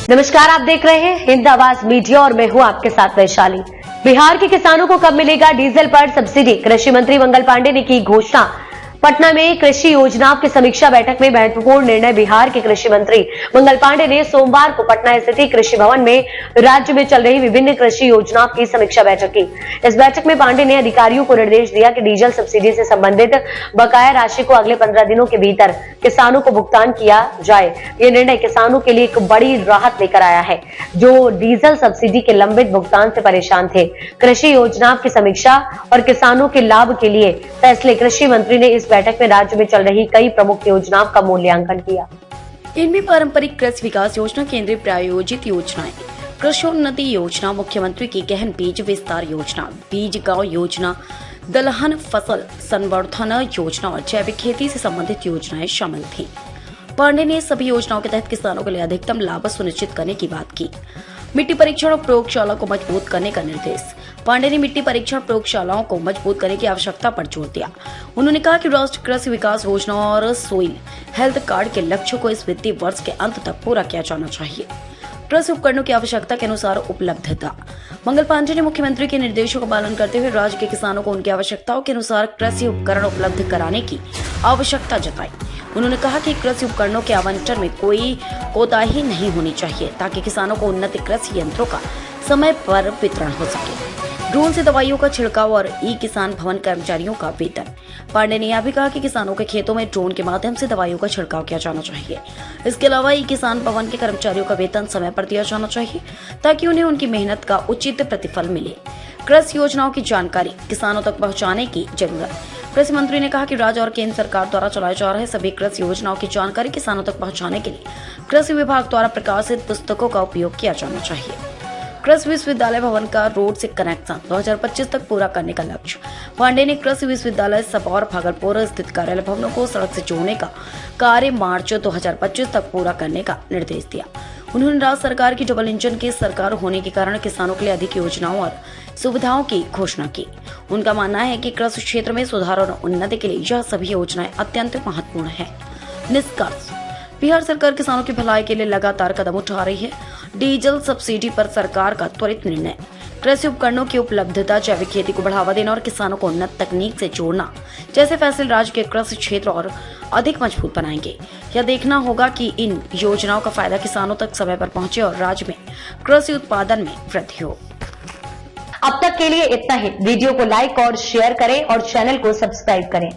नमस्कार, आप देख रहे हैं हिंद आवाज मीडिया और मैं हूं आपके साथ वैशाली। बिहार के किसानों को कब मिलेगा डीजल पर सब्सिडी? कृषि मंत्री मंगल पांडे ने की घोषणा। पटना में कृषि योजनाओं की समीक्षा बैठक में महत्वपूर्ण निर्णय। बिहार के कृषि मंत्री मंगल पांडे ने सोमवार को पटना स्थित कृषि भवन में राज्य में चल रही विभिन्न कृषि योजनाओं की समीक्षा बैठक की। इस बैठक में पांडे ने अधिकारियों को निर्देश दिया कि डीजल सब्सिडी से संबंधित बकाया राशि को अगले 15 दिनों के भीतर किसानों को भुगतान किया जाए। ये निर्णय किसानों के लिए एक बड़ी राहत लेकर आया है, जो डीजल सब्सिडी के लंबित भुगतान से परेशान थे। कृषि योजनाओं की समीक्षा और किसानों के लाभ के लिए फैसले। कृषि मंत्री ने इस बैठक में राज्य में चल रही कई प्रमुख योजनाओं का मूल्यांकन किया। इनमें पारंपरिक कृषि विकास योजना, केंद्रीय प्रायोजित योजनाएं, कृषि योजना, मुख्यमंत्री की गहन बीज विस्तार योजना, बीज गांव योजना, दलहन फसल संवर्धन योजना और जैविक खेती से संबंधित योजनाएं शामिल थीं। पांडे ने सभी योजनाओं के तहत किसानों के लिए अधिकतम लाभ सुनिश्चित करने की बात की। मिट्टी परीक्षण और प्रयोगशाला को मजबूत करने का निर्देश। पांडे ने मिट्टी परीक्षण प्रयोगशालाओं को मजबूत करने की आवश्यकता पर जोर दिया। उन्होंने कहा कि राष्ट्रीय कृषि विकास योजना और सोइल हेल्थ कार्ड के लक्ष्यों को इस वित्तीय वर्ष के अंत तक पूरा किया जाना चाहिए। कृषि उपकरणों की आवश्यकता के अनुसार उपलब्धता। मंगल पांडे ने मुख्यमंत्री के निर्देशों का पालन करते हुए राज्य के किसानों को उनकी आवश्यकताओं के अनुसार कृषि उपकरण उपलब्ध कराने की आवश्यकता जताई। उन्होंने कहा कि कृषि उपकरणों के आवंटन में कोई कोताही नहीं होनी चाहिए, ताकि किसानों को उन्नत कृषि यंत्रों का समय पर वितरण हो सके। ड्रोन से दवाइयों का छिड़काव और ई किसान भवन कर्मचारियों का वेतन। पांडे ने यह भी कहा कि किसानों के खेतों में ड्रोन के माध्यम से दवाइयों का छिड़काव किया जाना चाहिए। इसके अलावा ई किसान भवन के कर्मचारियों का वेतन समय पर दिया जाना चाहिए, ताकि उन्हें उनकी मेहनत का उचित प्रतिफल मिले। कृषि योजनाओं की जानकारी किसानों तक पहुँचाने की जरूरत। कृषि मंत्री ने कहा कि राज्य और केंद्र सरकार द्वारा चलाए जा रहे सभी कृषि योजनाओं की जानकारी किसानों तक पहुंचाने के लिए कृषि विभाग द्वारा प्रकाशित पुस्तकों का उपयोग किया जाना चाहिए। कृषि विश्वविद्यालय भवन का रोड से कनेक्शन 2025 तक पूरा करने का लक्ष्य। पांडे ने कृषि विश्वविद्यालय सबौर भागलपुर स्थित कार्यालय भवनों को सड़क से जोड़ने का कार्य मार्च 2025 तक पूरा करने का निर्देश दिया। उन्होंने राज्य सरकार की डबल इंजन की सरकार होने के कारण किसानों के लिए अधिक योजनाओं और सुविधाओं की घोषणा की। उनका मानना है कि कृषि क्षेत्र में सुधार और उन्नति के लिए यह सभी योजनाएं अत्यंत महत्वपूर्ण है। निष्कर्ष: बिहार सरकार किसानों की भलाई के लिए लगातार कदम उठा रही है। डीजल सब्सिडी पर सरकार का त्वरित निर्णय, कृषि उपकरणों की उपलब्धता, जैविक खेती को बढ़ावा देना और किसानों को उन्नत तकनीक से जोड़ना जैसे फैसले राज्य के कृषि क्षेत्र और अधिक मजबूत बनाएंगे। यह देखना होगा कि इन योजनाओं का फायदा किसानों तक समय पर पहुंचे और राज्य में कृषि उत्पादन में वृद्धि हो। अब तक के लिए इतना ही। वीडियो को लाइक और शेयर करें और चैनल को सब्सक्राइब करें।